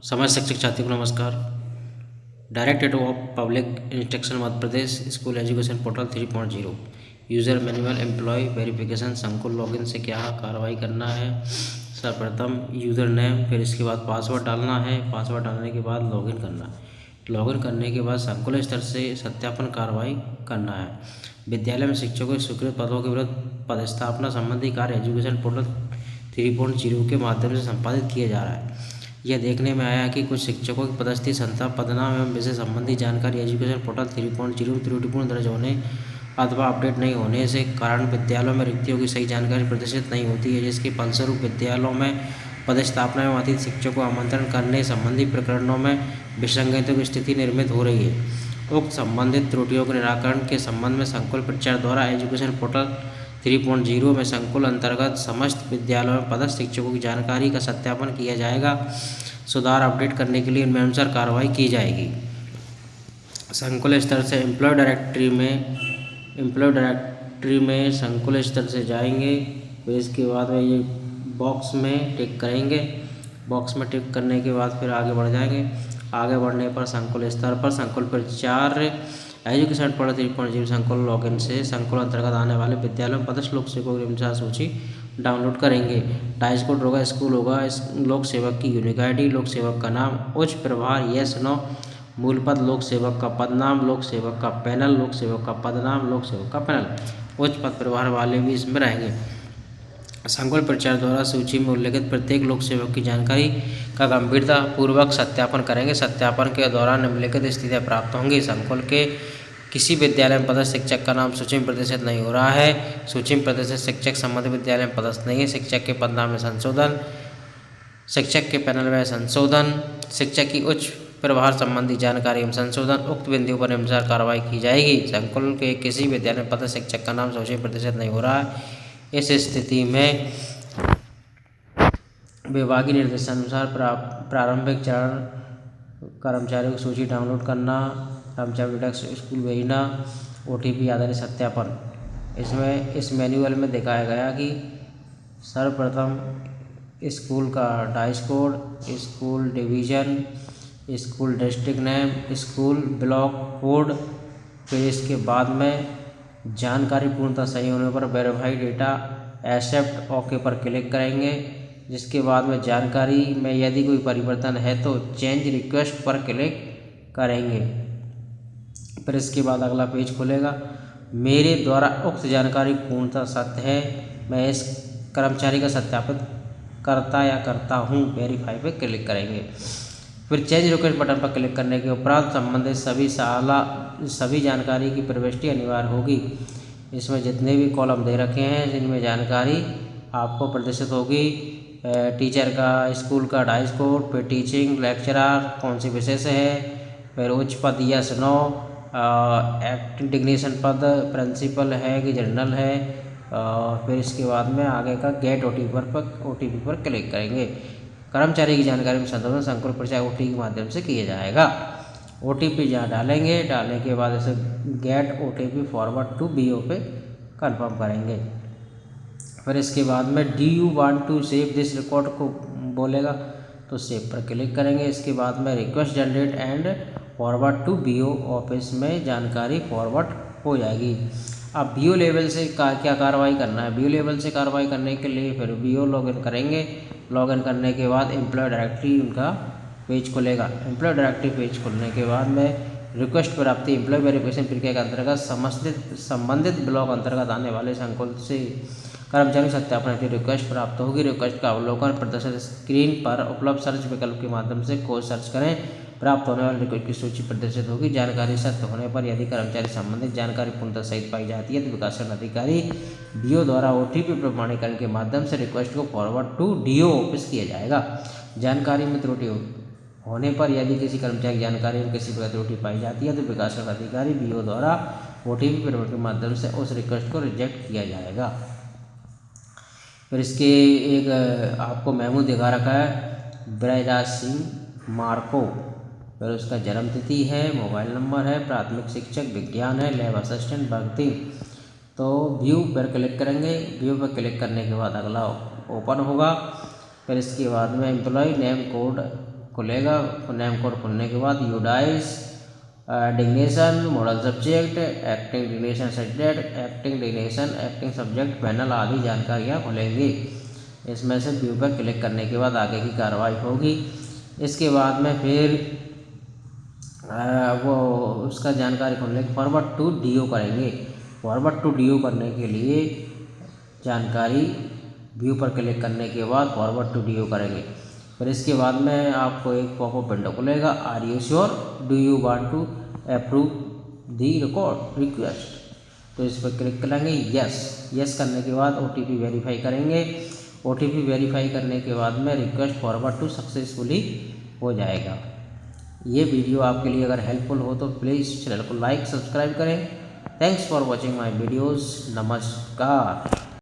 समाज शिक्षक छात्रों को नमस्कार। Directorate of public instruction Madhya Pradesh school education portal 3.0 user manual employ verification संकुल लॉगिन से क्या कार्रवाई करना है। सर्वप्रथम यूज़र नेम, फिर इसके बाद पासवर्ड डालना है। पासवर्ड डालने के बाद लॉगिन करना है। लॉगिन करने के बाद संकुल स्तर से सत्यापन कार्रवाई करना है। विद्यालय में शिक्षकों के स्वीकृत पदों के विरुद्ध पदस्थापना संबंधी कार्य एजुकेशन पोर्टल 3.0 के माध्यम से संपादित किया जा रहा है। यह देखने में आया कि कुछ शिक्षकों की पदस्थि संस्था पदनाम एवं विषय संबंधी जानकारी एजुकेशन पोर्टल 3.0 में त्रुटिपूर्ण दर्ज होने अथवा अपडेट नहीं होने से कारण विद्यालयों में रिक्तियों की सही जानकारी प्रदर्शित नहीं होती है, जिसके फलस्वरूप विद्यालयों में पदस्थापना एवं अतिथि शिक्षकों को आमंत्रण करने संबंधी प्रकरणों में विसंगतियों की स्थिति निर्मित हो रही है। उक्त संबंधित त्रुटियों के निराकरण के संबंध में संकुल प्रचार द्वारा एजुकेशन पोर्टल 3.0 में संकुल अंतर्गत समस्त विद्यालयों में पदस्थ शिक्षकों की जानकारी का सत्यापन किया जाएगा। सुधार अपडेट करने के लिए इनमें अनुसार कार्रवाई की जाएगी। संकुल स्तर से एम्प्लॉय डायरेक्टरी में संकुल स्तर से जाएंगे। फिर इसके बाद में ये बॉक्स में टिक करेंगे। बॉक्स में टिक करने के बाद फिर आगे बढ़ जाएंगे। आगे बढ़ने पर संकुल स्तर पर संकुल प्रचार एजुकेशन पोर्टल 3.0 संकुल लॉगिन से संकुल अंतर्गत आने वाले विद्यालयों में पदस्थ लोक सेवकों की अनुसार सूची डाउनलोड करेंगे। डाइस कोड होगा, स्कूल होगा, लोक सेवक की यूनिक आईडी, लोक सेवक का नाम, उच्च प्रभार यस नो, मूल पद, लोक सेवक का पदनाम, लोक सेवक का पैनल, लोक सेवक का पदनाम, लोक सेवक का पैनल, उच्च पद प्रभार वाले भी इसमें रहेंगे। संकुल प्रचार द्वारा सूची में उल्लेखित प्रत्येक लोक सेवक की जानकारी का गंभीरता पूर्वक सत्यापन करेंगे। सत्यापन के दौरान निम्नलिखित स्थितियाँ प्राप्त होंगी। संकुल के किसी विद्यालय में पदस्थ शिक्षक का नाम सूची में प्रदर्शित नहीं हो रहा है। सूची में प्रदर्शित शिक्षक संबंधित विद्यालय में पदस्थ नहीं है। शिक्षक के पदनाम में संशोधन, शिक्षक के पैनल में संशोधन, शिक्षक की उच्च प्रभार संबंधी जानकारी में संशोधन, उक्त बिंदुओं पर अनुसार कार्रवाई की जाएगी। संकुल के किसी विद्यालय में पदस्थ शिक्षक का नाम सूची में प्रदर्शित नहीं हो रहा है। इस स्थिति में विभागीय निर्देशानुसार प्रारंभिक चरण कर्मचारियों की सूची डाउनलोड करना, कर्मचारी डेटा स्कूल भेजना, OTP आधारित सत्यापन। इसमें इस मैनुअल में दिखाया गया कि सर्वप्रथम स्कूल का dice code, school division, school district name, school block code, फिर इसके बाद में जानकारी पूर्णतः सही होने पर वेरीफाई डेटा एक्सेप्ट ओके पर क्लिक करेंगे। जिसके बाद में जानकारी में यदि कोई परिवर्तन है तो चेंज रिक्वेस्ट पर क्लिक करेंगे। फिर इसके बाद अगला पेज खुलेगा। मेरे द्वारा उक्त जानकारी पूर्णतः सत्य है, मैं इस कर्मचारी का सत्यापित करता हूँ, वेरीफाई पे क्लिक करेंगे। फिर चेंज रिक्वेस्ट बटन पर क्लिक करने के उपरांत संबंधित सभी जानकारी की प्रविष्टि अनिवार्य होगी। इसमें जितने भी कॉलम दे रखे हैं जिनमें जानकारी आपको प्रदर्शित होगी। टीचर का, स्कूल का डाइस कोड, फिर टीचिंग लेक्चरर कौन से विषय से है, फिर उच्च पद यस नो, डिग्नेशन पद प्रिंसिपल है कि जनरल है। फिर इसके बाद में आगे का गेट OTP पर क्लिक करेंगे। कर्मचारी की जानकारी में संशोधन संकुल प्रचार OTP के माध्यम से किया जाएगा। OTP जहाँ डालेंगे, डालने के बाद इसे get OTP forward to BO पे कंफर्म करेंगे। फिर इसके बाद में do you want to save this record को बोलेगा तो सेव पर क्लिक करेंगे। इसके बाद में request generate and forward to BO office में जानकारी फॉरवर्ड हो जाएगी। अब BO लेवल से क्या कार्रवाई करना है। BO लेवल से कार्रवाई करने के लिए फिर BO लॉगिन करेंगे। लॉगिन करने के बाद एम्प्लॉय डायरेक्टरी उनका पेज खुलेगा। एम्प्लॉय डायरेक्टरी पेज खुलने के बाद में रिक्वेस्ट प्राप्ति एम्प्लॉय वेरिफिकेशन प्रक्रिया के अंतर्गत संबंधित ब्लॉक अंतर्गत आने वाले संकुल से कर्मचारी सत्यापन हेतु रिक्वेस्ट प्राप्त होगी। रिक्वेस्ट का अवलोकन प्रदर्शित स्क्रीन पर उपलब्ध सर्च विकल्प के माध्यम से खोज सर्च करें। प्राप्त होने वाली रिक्वेस्ट की सूची प्रदर्शित होगी। जानकारी सत्य होने पर यदि कर्मचारी संबंधित जानकारी पूर्णतः सहित पाई जाती है तो विकासन अधिकारी BO द्वारा OTP प्रमाणीकरण के माध्यम से रिक्वेस्ट को फॉरवर्ड टू DO ऑफिस किया जाएगा। जानकारी में त्रुटि होने पर यदि किसी कर्मचारी जानकारी में किसी प्रकार त्रुटि पाई जाती है तो विकासन अधिकारी BO द्वारा OTP प्रमाणीकरण के माध्यम से उस रिक्वेस्ट को रिजेक्ट किया जाएगा। फिर इसके एक आपको मेमो दिखा रखा है, ब्रजराज सिंह मार्को, फिर उसका जन्म तिथि है, मोबाइल नंबर है, प्राथमिक शिक्षक विज्ञान है, लैब असिस्टेंट भर्ती। तो व्यू पर क्लिक करेंगे। व्यू पर क्लिक करने के बाद अगला ओपन होगा। फिर इसके बाद में एम्प्लॉय नेम कोड खुलेगा। नेम कोड खुलने के बाद UDISE designation, model subject, acting designation subject, acting designation, acting subject panel आदि जानकारियाँ खुलेंगी। इसमें से व्यू पर क्लिक करने के बाद आगे की कार्रवाई होगी। इसके बाद में फिर वो उसका जानकारी खुलने के फॉरवर्ड टू डीओ करेंगे। फॉरवर्ड टू डीओ करने के लिए जानकारी व्यू पर क्लिक करने के बाद फॉरवर्ड टू डीओ करेंगे। फिर इसके बाद में आपको एक पॉपअप विंडो खुलेगा, are you sure, do you want to approve the request. तो इस पर क्लिक करेंगे, यस करने के बाद OTP वेरीफाई करेंगे। OTP वेरीफाई करने के बाद में रिक्वेस्ट फॉरवर्ड टू सक्सेसफुली हो जाएगा। ये वीडियो आपके लिए अगर हेल्पफुल हो तो प्लीज़ चैनल को लाइक सब्सक्राइब करें। Thanks for watching my videos. नमस्कार।